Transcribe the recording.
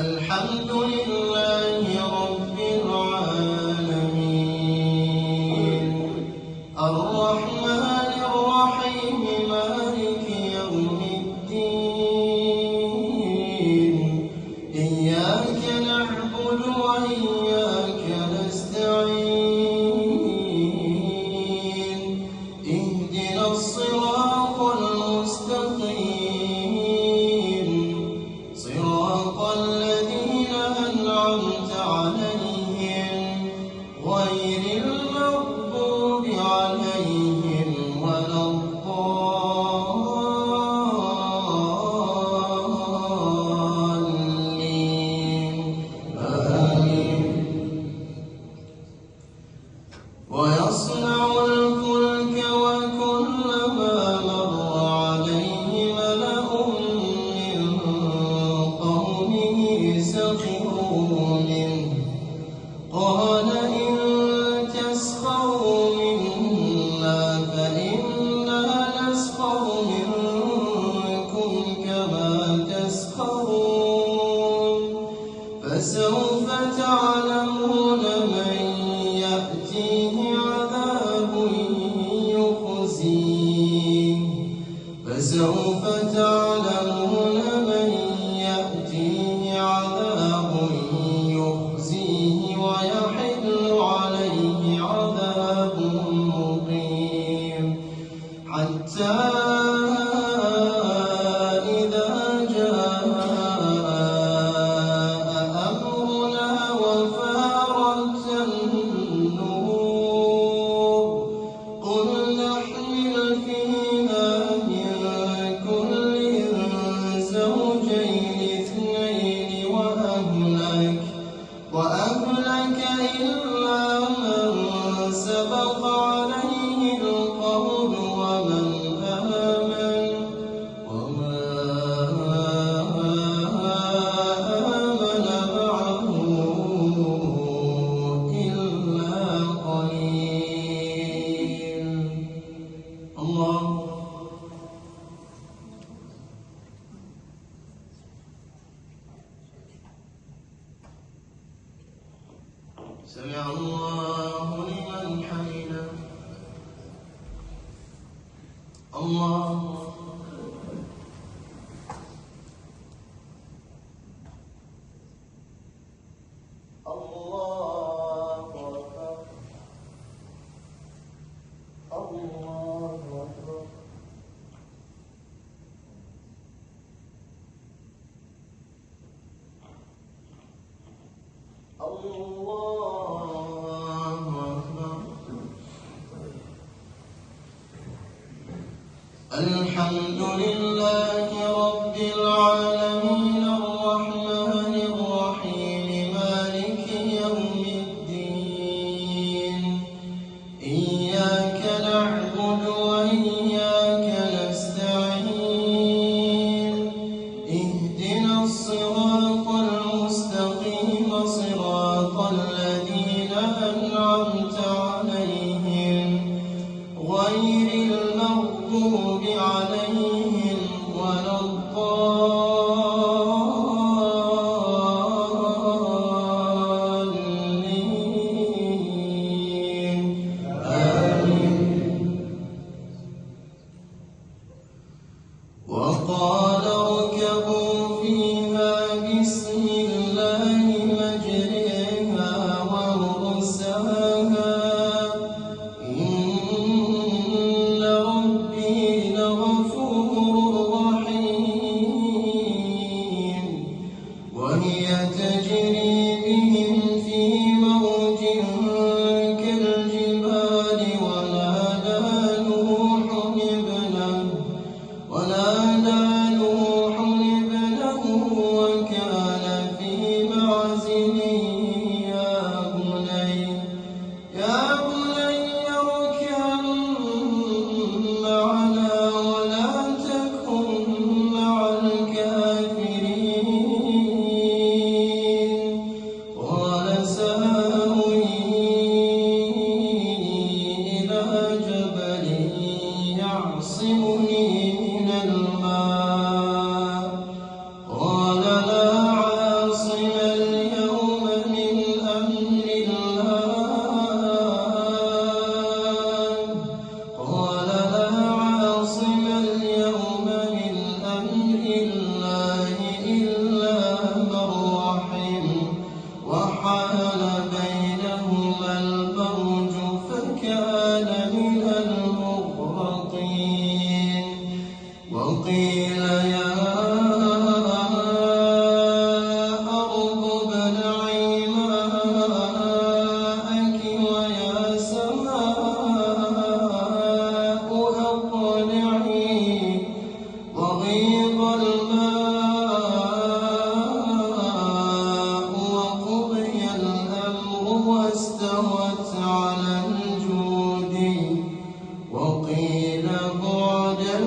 الحمد لله رب العالمين الرحمن الرحيم مالك يوم الدين إياك نعبد وإياك نستعين اهدنا الصراط المستقيم صراط الذين أنعمت عليهم غير المغضوب عليهم ولا الضالين آمين. ويصنع الفلك وكلما مر عليه ملأ من قومه سخروا منه قال إن تسخروا منا فإنا نسخر منكم كما تسخرون فسوف تعلمون من يأتيه عذاب يخزيه فسوف تعلمون من يأتيه عذاب يخزيه ويحل عليه عذاب مقيم حتى إذا جاء أمرنا وفارت النور قل نحمل فيها من كل زوجين اثنين وأهلك إلا من سبق عليه القول ومن آمن وما آمن معه إلا قليل. الله سمع الله لمن حمده. الله الله أكبر. الله أكبر. الحمد لله رب العالمين الرحمن الرحيم مالك يوم الدين إياك نعبد وإياك نستعين اهدنا الصراط المستقيم صراط الذين أنعمت عليهم غير المغضوب عليهم ولا الضالين آمين. وقال اركبوا فيها بسم الله مجريها ومرساها إن وقيل يا أرض ابلعي ماءك ويا سماء أقلعي وغيض الماء وقضي الأمر واستوت على الجود وقيل بعدا